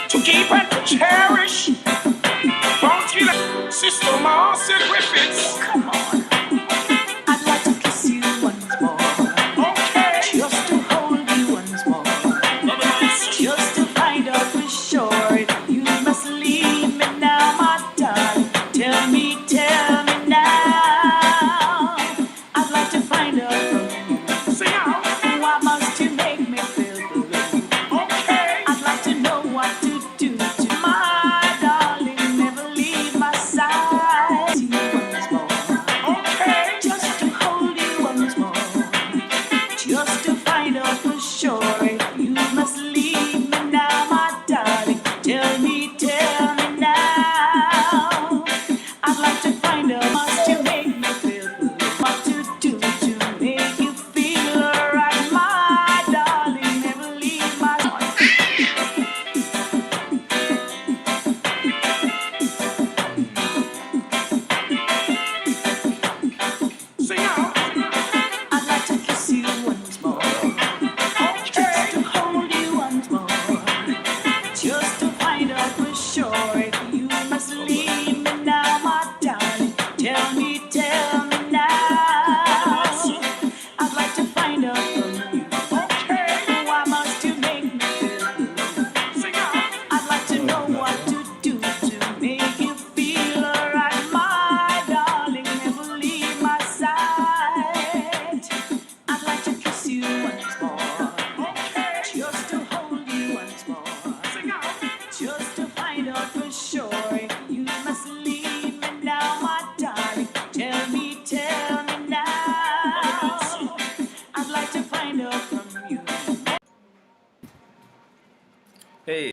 to keep and to cherish. Bounty like Sister Marcy Griffiths. Come on. I'd like to kiss you once more. Okay. Just to hold you once more. Just to find out for sure if you must leave me now, my darling. Tell me now. I'd like to find out from you. Sing out. Why must you make me feel blue? Okay. I'd like to know what to do to my darling. Never leave my side. See you once more. Okay. Just to hold you once more. Just to find out for sure if you must leave me now, my darling. Tell me now. I'd like to find out must you make me feel good? What to do to make you feel alright, my darling. Never leave my sing out. I'd like to kiss you once more. Just to hold you once more. Just to find out for sure if you must leave me now, my darling. Tell me now. I'd like to find out from you. Okay. Why must you make me feel blue? Sing out. I'd like to know what to do to make you feel alright, my darling. Never leave my side. I'd like to kiss you once more. Okay. Just to hold you once more. Sing out. Just to find out for sure if you must leave me now, my darling. Tell me now. I'd like to find out from you. Hey.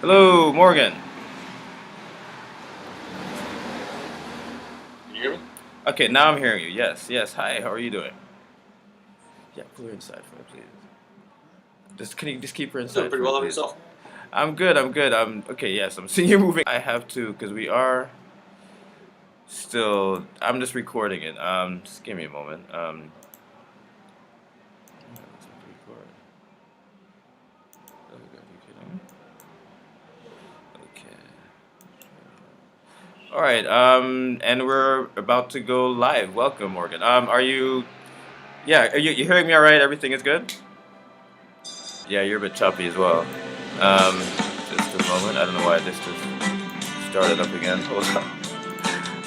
Hello, Morgan. Can you hear me? Okay, now I'm hearing you. Yes. Hi, how are you doing? Yeah, pull her inside for me, please. Can you just keep her inside? Doing pretty for me, well on please? yourself. I'm good. Okay, yes, I'm seeing you moving. I have to, because we are still, I'm just recording it. Just give me a moment. Let's record. Oh, God, are you kidding me? Okay. All right, and we're about to go live. Welcome, Morgan. Yeah, you hearing me all right? Everything is good? Yeah, you're a bit choppy as well. Just a moment. I don't know why this just started up again. Hold on.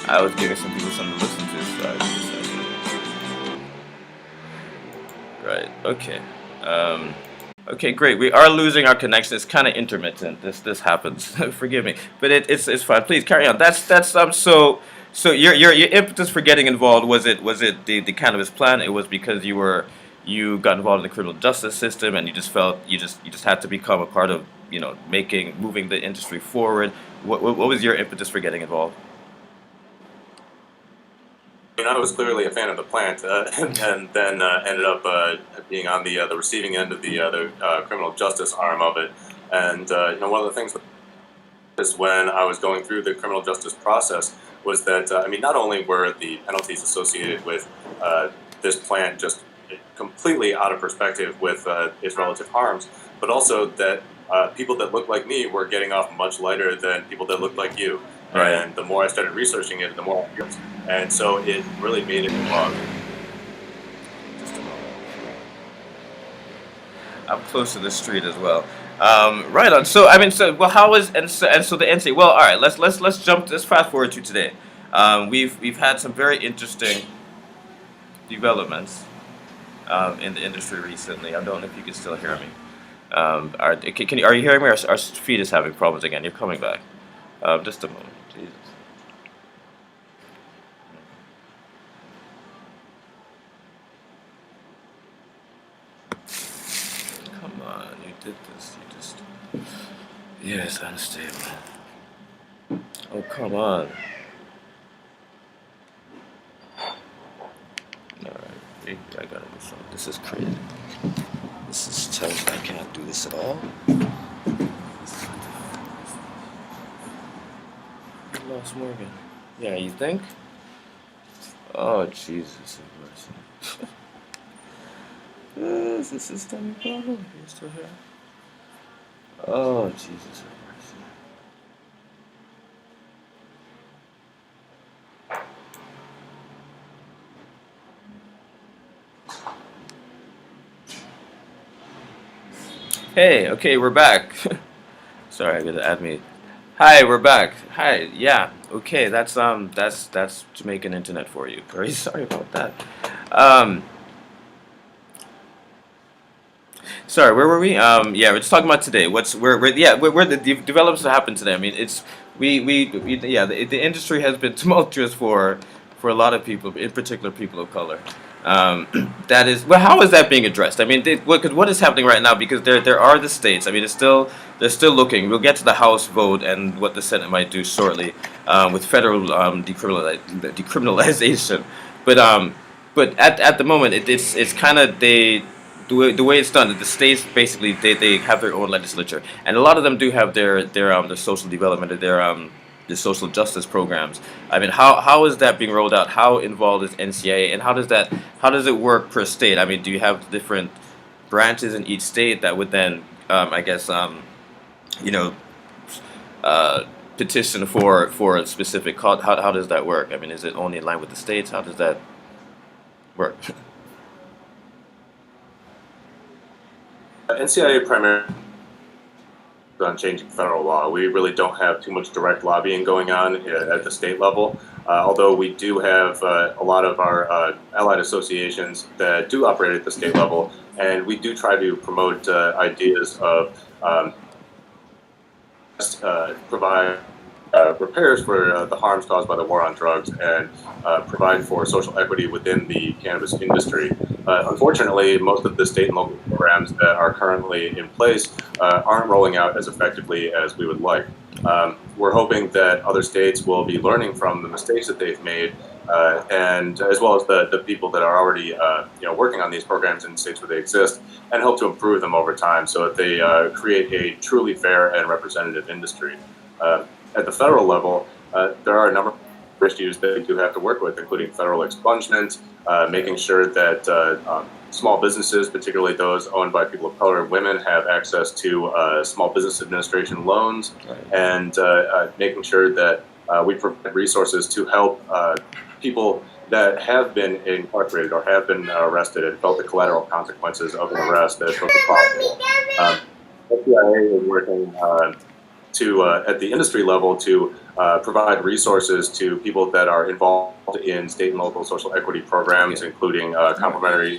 I was giving some people something to listen to, so I decided. Right. Okay. Okay. Great. We are losing our connection. It's kind of intermittent. This happens. Forgive me, but it's fine. Please carry on. So your impetus for getting involved, was it the cannabis plant? It was because you got involved in the criminal justice system and you just felt you just had to become a part of moving the industry forward. What was your impetus for getting involved? I mean, I was clearly a fan of the plant, and then ended up being on the receiving end of the criminal justice arm of it. And one of the things is when I was going through the criminal justice process was that I mean, not only were the penalties associated with this plant just completely out of perspective with its relative harms, but also that people that looked like me were getting off much lighter than people that looked like you. Right. And the more I started researching it, the more I realized. And so it really made it long. Just a moment. I'm close to the street as well. Right on. So I mean, well, how was and so the NCA? Well, all right. Let's fast forward to today. We've had some very interesting developments in the industry recently. I don't know if you can still hear me. Are you hearing me? Our feed is having problems again. You're coming back. Just a moment, Jesus. Come on, you did this. You just. Yes, unstable. Oh, come on. Alright, I gotta do something. This is crazy. This is telling me I can't do this at all. I lost Morgan. Yeah, you think? Oh, Jesus have mercy. Is this a systemic problem? Are you still here? Oh, Jesus. Hey, okay, we're back. Sorry, I gotta add me. Hi, we're back. Hi, yeah, okay, that's Jamaican internet for you. Very sorry about that. Um, Sorry, where were we? Yeah, we're just talking about today. Where the developments that happened today. I mean, it's we yeah, the industry has been tumultuous for a lot of people, in particular people of color. Um, that is, well, how is that being addressed? I mean, what is happening right now? Because there are the states. I mean, they're still looking. We'll get to the House vote and what the Senate might do shortly with federal decriminalization. But at the moment, it's kind of the way it's done, the states basically they have their own legislature, and a lot of them do have their social development or their social justice programs. I mean, how is that being rolled out? How involved is NCIA, and how does it work per state? I mean, do you have different branches in each state that would then I guess you know uh, petition for a specific cause? How does that work? I mean, is it only in line with the states? How does that work? NCIA primarily on changing federal law. We really don't have too much direct lobbying going on at the state level, although we do have a lot of our allied associations that do operate at the state level, and we do try to promote ideas of provide repairs for the harms caused by the war on drugs and provide for social equity within the cannabis industry. Unfortunately, most of the state and local programs that are currently in place aren't rolling out as effectively as we would like. We're hoping that other states will be learning from the mistakes that they've made, and as well as the people that are already working on these programs in states where they exist, and help to improve them over time so that they create a truly fair and representative industry. At the federal level, there are a number of issues that we do have to work with, including federal expungement, making sure that small businesses, particularly those owned by people of color and women, have access to small business administration loans, and making sure that we provide resources to help people that have been incarcerated or have been arrested and felt the collateral consequences of an arrest as opposed to possible. FBIA is working at the industry level to provide resources to people that are involved in state and local social equity programs, including complimentary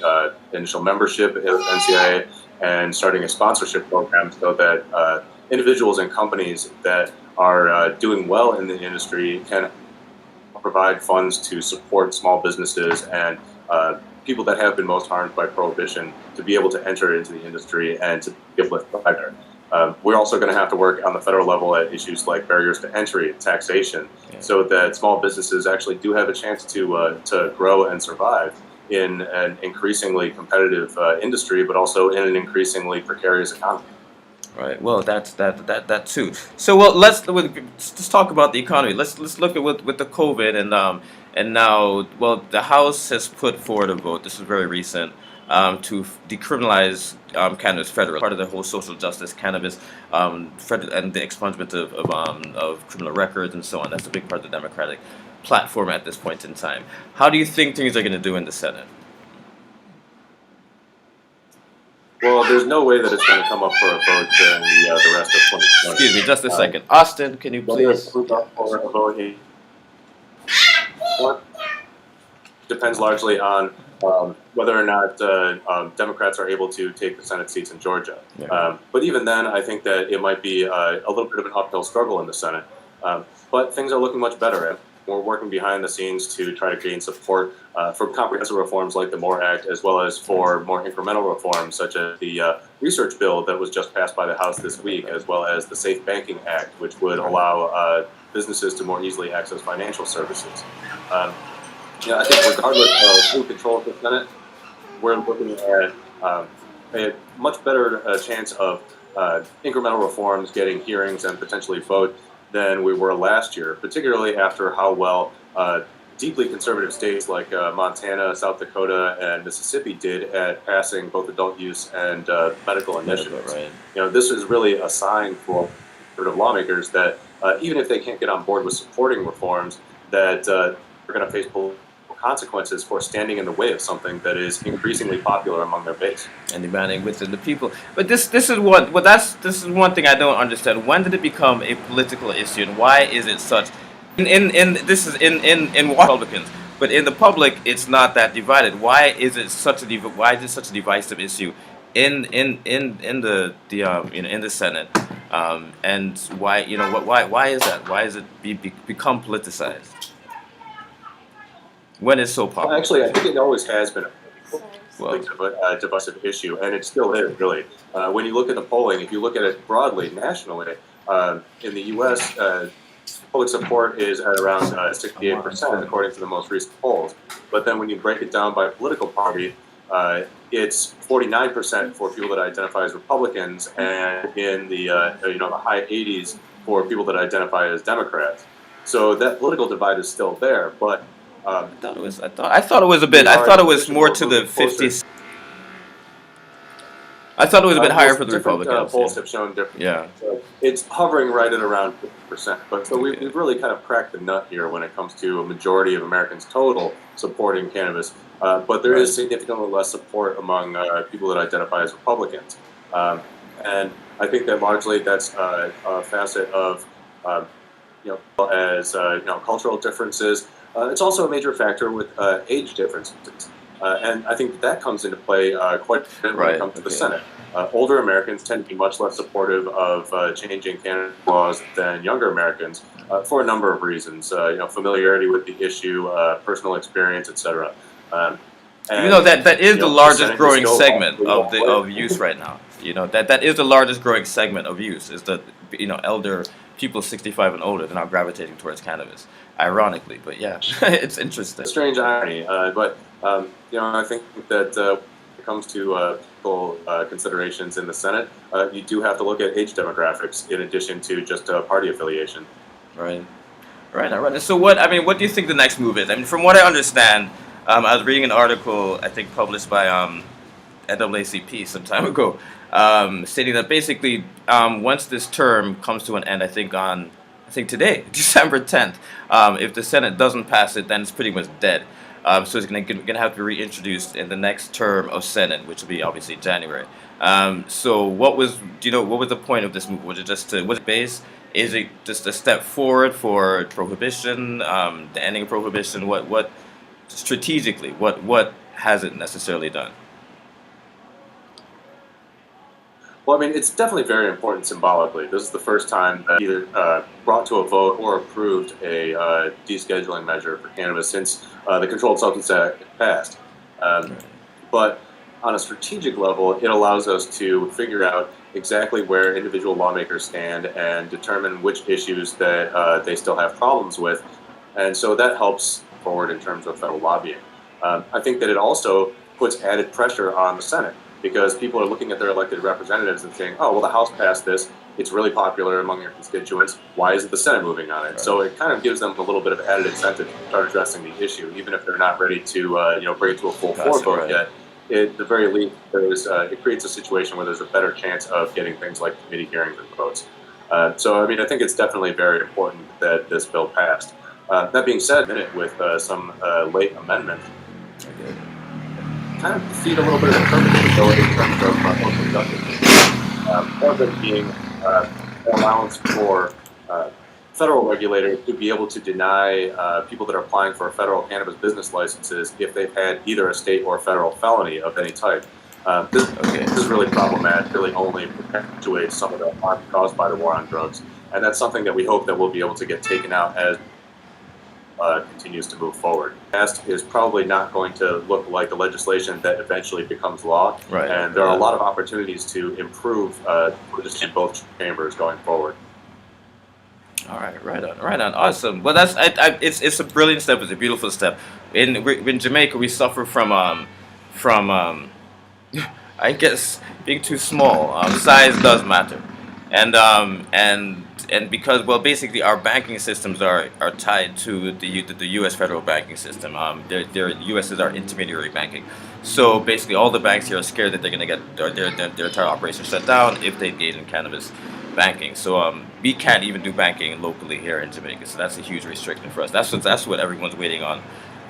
initial membership at NCIA and starting a sponsorship program so that individuals and companies that are doing well in the industry can provide funds to support small businesses and people that have been most harmed by prohibition to be able to enter into the industry and to be able to thrive. We're also going to have to work on the federal level at issues like barriers to entry, taxation, so that small businesses actually do have a chance to grow and survive in an increasingly competitive industry, but also in an increasingly precarious economy. Right. Well, that too. So, well, let's talk about the economy. Let's look at with the COVID and now, well, the House has put forward a vote. This is very recent. To decriminalize cannabis federally, part of the whole social justice cannabis and the expungement of criminal records and so on. That's a big part of the Democratic platform at this point in time. How do you think things are going to do in the Senate? Well, there's no way that it's going to come up for a vote during the rest of 2020. Excuse me, just a second. Austin, can you please? Depends largely on whether or not Democrats are able to take the Senate seats in Georgia. Yeah. But even then, I think that it might be a little bit of an uphill struggle in the Senate. But things are looking much better. And we're working behind the scenes to try to gain support for comprehensive reforms like the MORE Act, as well as for more incremental reforms, such as the research bill that was just passed by the House this week, as well as the Safe Banking Act, which would allow businesses to more easily access financial services. I think regardless of who controls the Senate, we're looking at a much better chance of incremental reforms getting hearings and potentially vote than we were last year, particularly after how well deeply conservative states like Montana, South Dakota, and Mississippi did at passing both adult use and medical Medical, initiatives. right? This is really a sign for conservative lawmakers that even if they can't get on board with supporting reforms, that they're going to face political consequences for standing in the way of something that is increasingly popular among their base. And demanding within the people. But this is what well this is one thing I don't understand. When did it become a political issue, and why is it such? In this is in Republicans, but in the public it's not that divided. Why is it such a why is it such a divisive issue in the in the Senate? And why why is that? Why is it become politicized when it's so Well, popular? actually, I think it always has been Well, a divisive issue, and it still is, really. When you look at the polling, if you look at it broadly, nationally, in the U.S., public support is at around 68%, according to the most recent polls. But then when you break it down by political party, it's 49% for people that identify as Republicans, and in the the high 80s for people that identify as Democrats. So that political divide is still there, but I thought it was a bit. I thought it was more to the 50s. I thought it was a bit higher for the different Republicans. polls have shown different. Yeah. So it's hovering right at around 50%. But so we've really kind of cracked the nut here when it comes to a majority of Americans total supporting cannabis. But there is significantly less support among people that identify as Republicans. And I think that largely that's a facet of, cultural differences. It's also a major factor with age differences. And I think that comes into play quite a bit when it comes to the Senate. Older Americans tend to be much less supportive of changing cannabis laws than younger Americans for a number of reasons. Familiarity with the issue, personal experience, etc. That is the largest Senate is growing still segment ultimately of youth right now. That is the largest growing segment of youth is the elder people 65 and older. They're now gravitating towards cannabis, ironically. But yeah, it's interesting. A strange irony, but I think that when it comes to political considerations in the Senate, you do have to look at age demographics in addition to just party affiliation. Right. So what do you think the next move is? I mean, from what I understand, I was reading an article I think published by NAACP some time ago, stating that basically once this term comes to an end, I think today, December 10th, if the Senate doesn't pass it, then it's pretty much dead. So it's going to have to be reintroduced in the next term of Senate, which will be obviously January. So what was the point of this move? Was it just was it base? Is it just a step forward for prohibition, the ending of prohibition? What strategically, what has it necessarily done? Well, I mean, it's definitely very important symbolically. This is the first time that either brought to a vote or approved a descheduling measure for cannabis since the Controlled Substance Act passed. But on a strategic level, it allows us to figure out exactly where individual lawmakers stand and determine which issues that they still have problems with. And so that helps forward in terms of federal lobbying. I think that it also puts added pressure on the Senate, because people are looking at their elected representatives and saying, oh, well, the House passed this. It's really popular among your constituents. Why isn't the Senate moving on it? Right. So it kind of gives them a little bit of added incentive to start addressing the issue, even if they're not ready to bring it to a full floor vote yet. At the very least, it creates a situation where there's a better chance of getting things like committee hearings and votes. So, I mean, I think it's definitely very important that this bill passed. That being said, with some late amendments, kind of defeat a little bit of the purpose of the bill in terms of social justice. Part of it being an allowance for federal regulators to be able to deny people that are applying for federal cannabis business licenses if they've had either a state or federal felony of any type. This is really problematic, really only perpetuates some of the harm caused by the war on drugs. And that's something that we hope that we'll be able to get taken out as continues to move forward. Past is probably not going to look like the legislation that eventually becomes law, and there are a lot of opportunities to improve just in both chambers going forward. All right, right on, awesome. Well, it's a brilliant step. It's a beautiful step. In Jamaica, we suffer from I guess being too small. Size does matter, and and because, well, basically our banking systems are tied to the U.S. federal banking system. Their U.S. is our intermediary banking. So basically, all the banks here are scared that they're going to get their entire operation shut down if they engage in cannabis banking. So we can't even do banking locally here in Jamaica. So that's a huge restriction for us. That's what everyone's waiting on.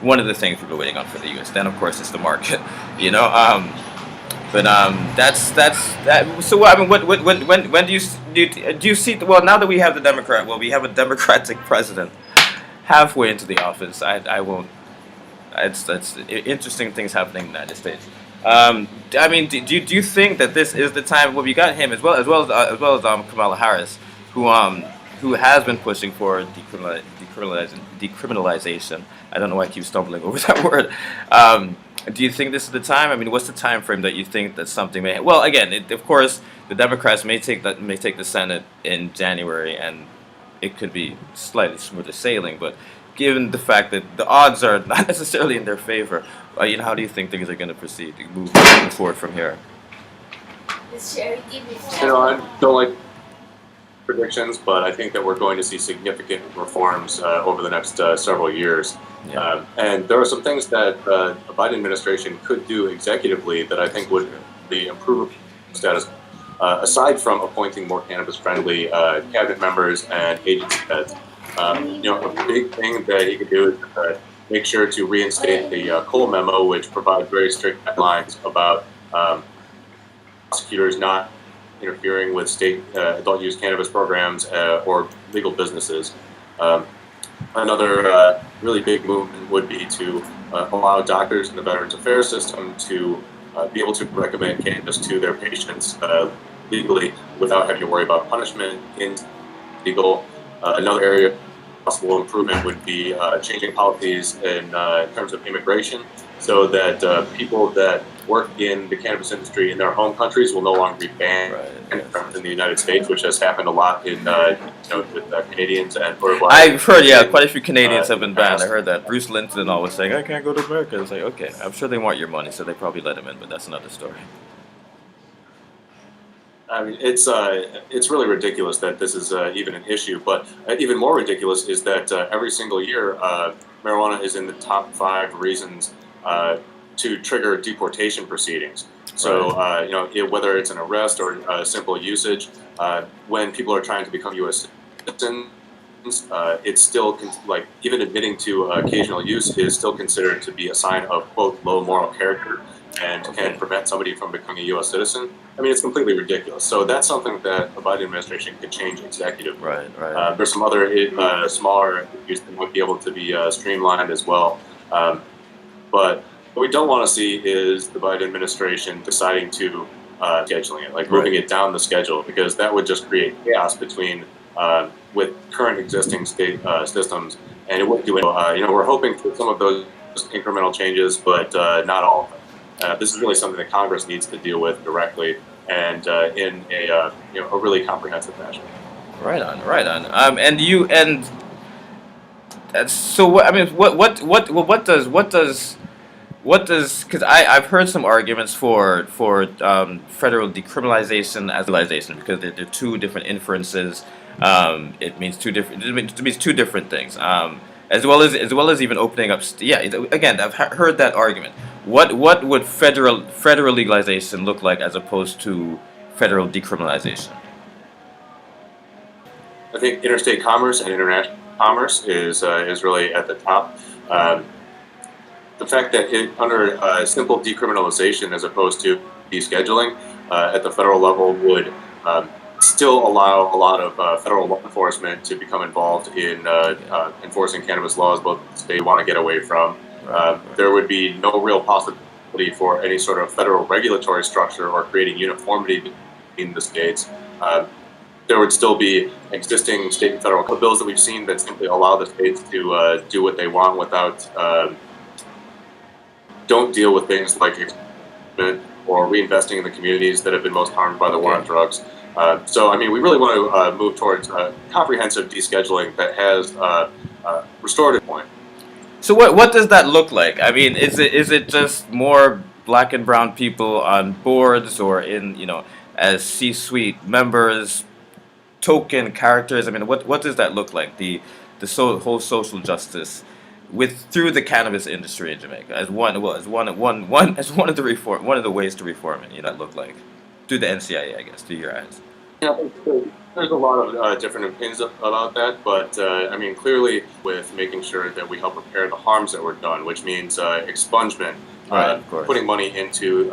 One of the things people are waiting on for the U.S. Then of course it's the market, you know. But that's that. So I mean, when do you see? Well, now that we have we have a Democratic president halfway into the office. I won't. It's interesting things happening in the United States. I mean, do you think that this is the time? Well, we got him as well as Kamala Harris, who has been pushing for decriminalization. I don't know why I keep stumbling over that word. Do you think this is the time? I mean, what's the time frame that you think that something may? Well, again, of course, the Democrats may take the Senate in January, and it could be slightly smoother sailing. But given the fact that the odds are not necessarily in their favor, how do you think things are going to proceed, moving forward from here? I don't like predictions, but I think that we're going to see significant reforms over the next several years. Yeah. And there are some things that the Biden administration could do executively that I think would be improve status, aside from appointing more cannabis-friendly cabinet members and agency heads. A big thing that he could do is make sure to reinstate the Cole memo, which provides very strict guidelines about prosecutors not interfering with state adult use cannabis programs or legal businesses. Another really big movement would be to allow doctors in the Veterans Affairs system to be able to recommend cannabis to their patients legally without having to worry about punishment in legal. Another area of possible improvement would be changing policies in terms of immigration so that people that work in the cannabis industry in their home countries will no longer be banned in the United States, which has happened a lot in with Canadians and I've heard, quite a few Canadians have been banned. I heard that Bruce Linton always saying, "I can't go to America." It's like, okay, I'm sure they want your money, so they probably let him in, but that's another story. I mean, it's really ridiculous that this is even an issue. But even more ridiculous is that every single year, marijuana is in the top 5 reasons to trigger deportation proceedings. So, whether it's an arrest or simple usage, when people are trying to become U.S. citizens, it's still even admitting to occasional use is still considered to be a sign of, quote, low moral character and can prevent somebody from becoming a U.S. citizen. I mean, it's completely ridiculous. So that's something that the Biden administration could change executively. Right. There's some other smaller issues that might be able to be streamlined as well. But what we don't want to see is the Biden administration deciding to scheduling it, moving it down the schedule, because that would just create chaos between with current existing state systems, and it wouldn't do it. We're hoping for some of those incremental changes, but not all of them. This is really something that Congress needs to deal with directly and in a really comprehensive fashion. Right on. So what does because I've heard some arguments for federal decriminalization as legalization, because they're two different inferences. It means two different things. As well as even opening up. Again, I've heard that argument. What would federal legalization look like as opposed to federal decriminalization? I think interstate commerce and international commerce is really at the top. The fact that under simple decriminalization as opposed to descheduling at the federal level would still allow a lot of federal law enforcement to become involved in enforcing cannabis laws, both they want to get away from. There would be no real possibility for any sort of federal regulatory structure or creating uniformity between the states. There would still be existing state and federal bills that we've seen that simply allow the states to do what they want without don't deal with things like or reinvesting in the communities that have been most harmed by the war on drugs. So, I mean, we really want to move towards comprehensive descheduling that has restorative point. So what does that look like? I mean, is it just more black and brown people on boards or in as C-suite members token characters? I mean, what does that look like? Whole social justice with through the cannabis industry in Jamaica as one of the ways to reform it. You know, that look like through the NCIA, I guess, through your eyes. Yeah, there's a lot of different opinions about that, but I mean, clearly, with making sure that we help repair the harms that were done, which means expungement, Right, of course. putting money into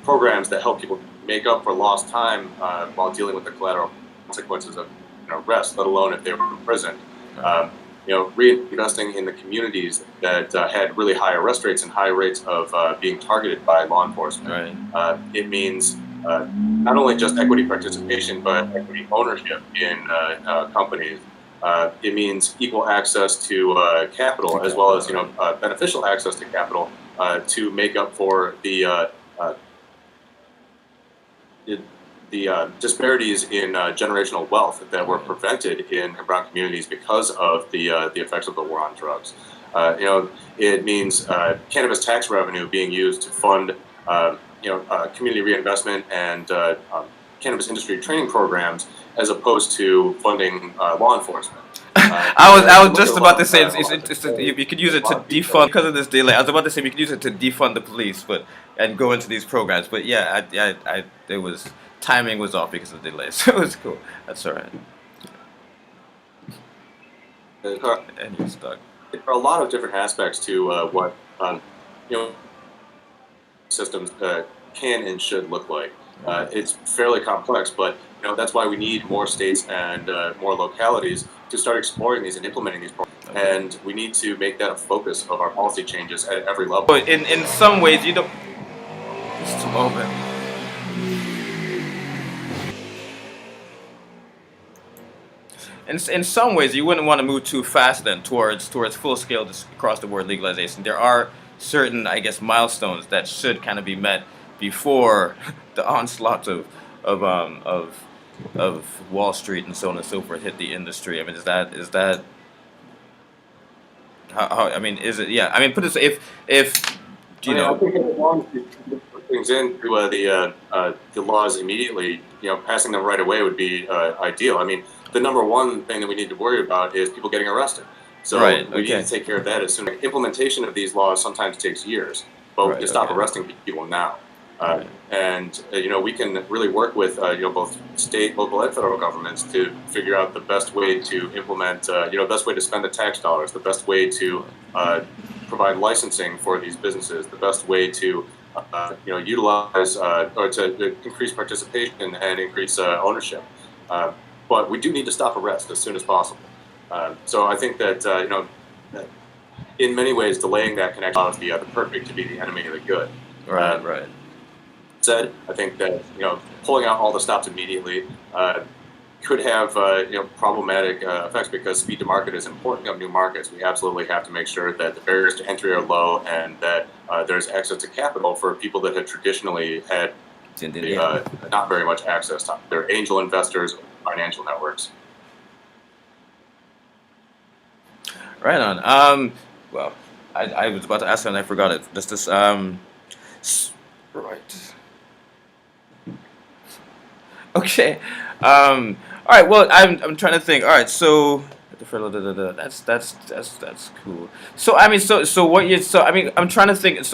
programs that help people make up for lost time while dealing with the collateral consequences of arrest, let alone if they were in prison. Right. Reinvesting in the communities that had really high arrest rates and high rates of being targeted by law enforcement. Right. It means not only just equity participation, but equity ownership in companies. It means equal access to capital, as well as beneficial access to capital to make up for the disparities in generational wealth that were prevented in brown communities because of the effects of the war on drugs. It means cannabis tax revenue being used to fund community reinvestment and cannabis industry training programs, as opposed to funding law enforcement. I was just about to say you could use it to defund because of this delay. I was about to say we could use it to defund the police, and go into these programs. But yeah, it was timing was off because of the delay, so it was cool. That's all right. And you're stuck. There are a lot of different aspects to what systems can and should look like. It's fairly complex, but that's why we need more states and more localities to start exploring these and implementing these programs. And we need to make that a focus of our policy changes at every level. But in some ways, you don't. Just a moment. In some ways, you wouldn't want to move too fast then towards full scale across the board legalization. There are certain, I guess, milestones that should kind of be met before the onslaught of Wall Street and so on and so forth hit the industry. I mean, is that how I mean, is it? Yeah, I mean, put this if you know. I think as long as we put things into the laws immediately, passing them right away would be ideal. I mean, the number one thing that we need to worry about is people getting arrested. So we need to take care of that as soon. Implementation of these laws sometimes takes years, but we can stop arresting people now. And we can really work with both state, local, and federal governments to figure out the best way to implement, the best way to spend the tax dollars, the best way to provide licensing for these businesses, the best way to utilize or to increase participation and increase ownership. But we do need to stop arrest as soon as possible. So I think that that in many ways delaying that can actually allow the perfect to be the enemy of the good. Right. Said, I think that pulling out all the stops immediately could have problematic effects, because speed to market is important of new markets. We absolutely have to make sure that the barriers to entry are low and that there's access to capital for people that had traditionally had not very much access to their angel investors, financial networks. Right on. Well, I was about to ask and I forgot it. Just this. Right. Okay. All right. Well, I'm trying to think. All right. So that's cool. So I mean, so what you? So I mean, I'm trying to think. So